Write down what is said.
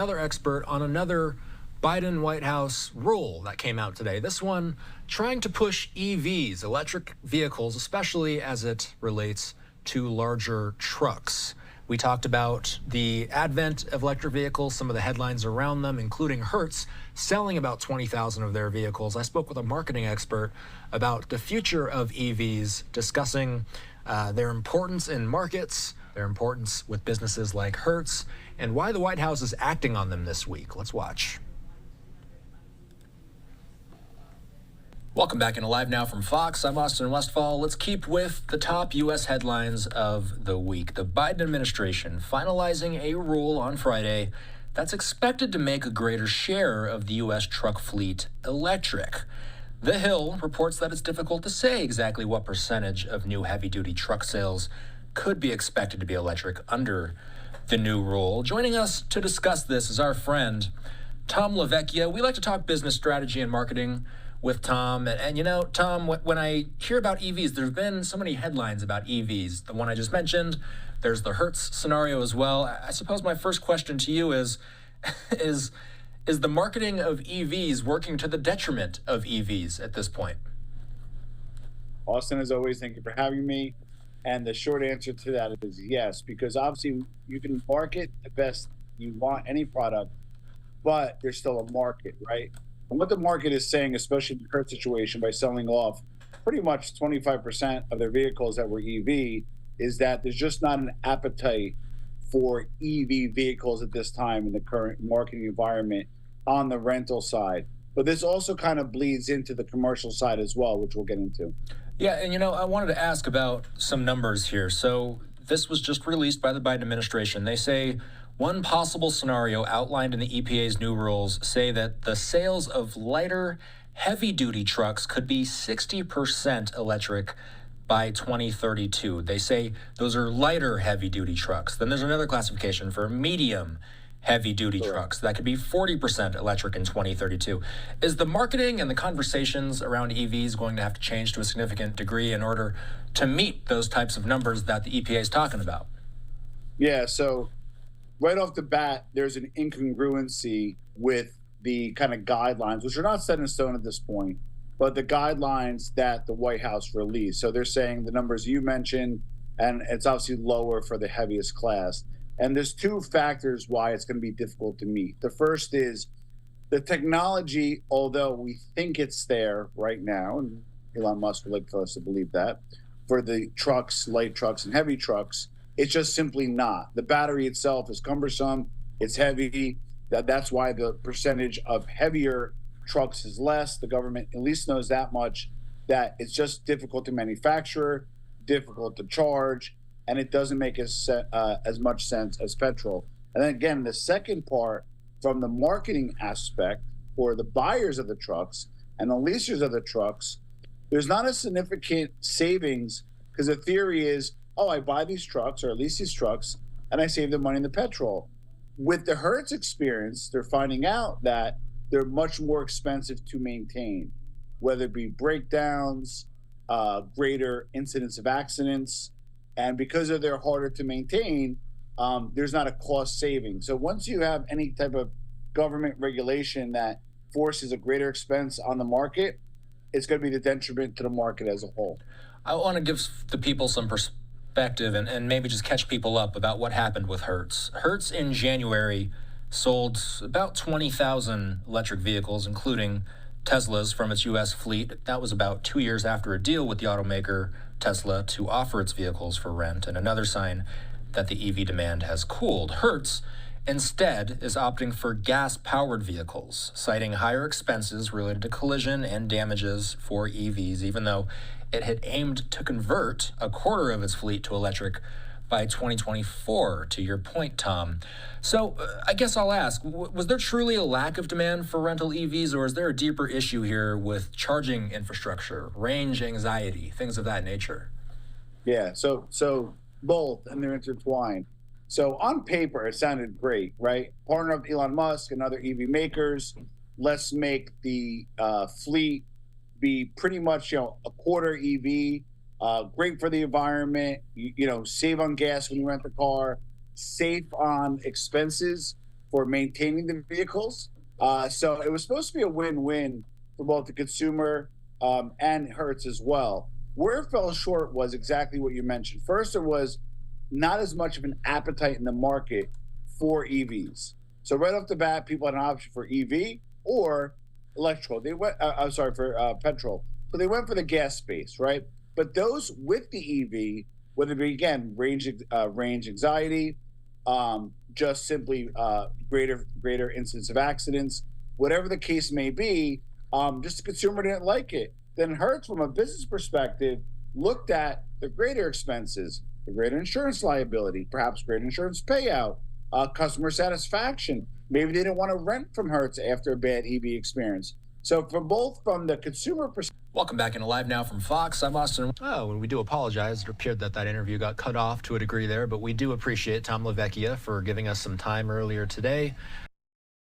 Another expert on another Biden White House rule that came out today. This one trying to push EVs, electric vehicles, especially as it relates to larger trucks. We talked about the advent of electric vehicles, some of the headlines around them, including Hertz selling about 20,000 of their vehicles. I spoke with a marketing expert about the future of EVs, discussing their importance in markets, their importance with businesses like Hertz, and why the White House is acting on them this week. Let's watch. Welcome back into Live Now from Fox. I'm Austin Westfall. Let's keep with the top U.S. headlines of the week. The Biden administration finalizing a rule on Friday that's expected to make a greater share of the U.S. truck fleet electric. The Hill reports that it's difficult to say exactly what percentage of new heavy-duty truck sales could be expected to be electric under the new rule. Joining us to discuss this is our friend, Tom LaVecchia. We like to talk business strategy and marketing with Tom. And you know, Tom, when I hear about EVs, there's been so many headlines about EVs. The one I just mentioned, there's the Hertz scenario as well. I suppose my first question to you is the marketing of EVs working to the detriment of EVs at this point? Austin, as always, thank you for having me. And the short answer to that is yes, because obviously you can market the best you want any product, but there's still a market, right? And what the market is saying, especially in the current situation, by selling off pretty much 25% of their vehicles that were EV, is that there's just not an appetite for EV vehicles at this time in the current marketing environment on the rental side. But this also kind of bleeds into the commercial side as well, which we'll get into. Yeah, and you know, I wanted to ask about some numbers here. So this was just released by the Biden administration. They say one possible scenario outlined in the EPA's new rules say that the sales of lighter, heavy-duty trucks could be 60% electric by 2032. They say those are lighter heavy-duty trucks. Then there's another classification for medium heavy-duty trucks. That could be 40% electric in 2032. Is the marketing and the conversations around EVs going to have to change to a significant degree in order to meet those types of numbers that the EPA is talking about? Yeah, so right off the bat, there's an incongruency with the kind of guidelines, which are not set in stone at this point, but the guidelines that the White House released. So they're saying the numbers you mentioned, and it's obviously lower for the heaviest class. And there's two factors why it's going to be difficult to meet. The first is the technology, although we think it's there right now, and Elon Musk would like for us to believe that, for the trucks, light trucks and heavy trucks, it's just simply not. The battery itself is cumbersome, it's heavy. That's why the percentage of heavier trucks is less. The government at least knows that much, that it's just difficult to manufacture, difficult to charge, and it doesn't make as much sense as petrol. And then again, the second part, from the marketing aspect for the buyers of the trucks and the leasers of the trucks, there's not a significant savings, because the theory is, oh, I buy these trucks or lease these trucks and I save the money in the petrol. With the Hertz experience, they're finding out that they're much more expensive to maintain, whether it be breakdowns, greater incidence of accidents. And because of they're harder to maintain, there's not a cost saving. So once you have any type of government regulation that forces a greater expense on the market, it's going to be the detriment to the market as a whole. I want to give the people some perspective and maybe just catch people up about what happened with Hertz. Hertz in January sold about 20,000 electric vehicles, including Teslas, from its U.S. fleet. That was about 2 years after a deal with the automaker Tesla to offer its vehicles for rent, and another sign that the EV demand has cooled. Hertz instead is opting for gas-powered vehicles, citing higher expenses related to collision and damages for EVs, even though it had aimed to convert a quarter of its fleet to electric by 2024, to your point, Tom. So I guess I'll ask, was there truly a lack of demand for rental EVs, or is there a deeper issue here with charging infrastructure, range anxiety, things of that nature? Yeah, so both, and they're intertwined. So on paper, it sounded great, right? Partner of Elon Musk and other EV makers, let's make the fleet be pretty much, a quarter EV, great for the environment, save on gas when you rent the car, safe on expenses. for maintaining the vehicles. So it was supposed to be a win-win for both the consumer and Hertz as well. Where it fell short was exactly what you mentioned. First, there was not as much of an appetite in the market for EVs. So right off the bat, people had an option for EV or electrical. They went, for petrol. So they went for the gas space, right? But those with the EV, whether it be again range anxiety, just simply greater incidence of accidents, whatever the case may be, just the consumer didn't like it. Then Hertz, from a business perspective, looked at the greater expenses, the greater insurance liability, perhaps greater insurance payout, customer satisfaction. Maybe they didn't want to rent from Hertz after a bad EV experience. So from the consumer perspective. Welcome back into Live Now from Fox. I'm Austin. Oh, and we do apologize. It appeared that interview got cut off to a degree there, but we do appreciate Tom LaVecchia for giving us some time earlier today.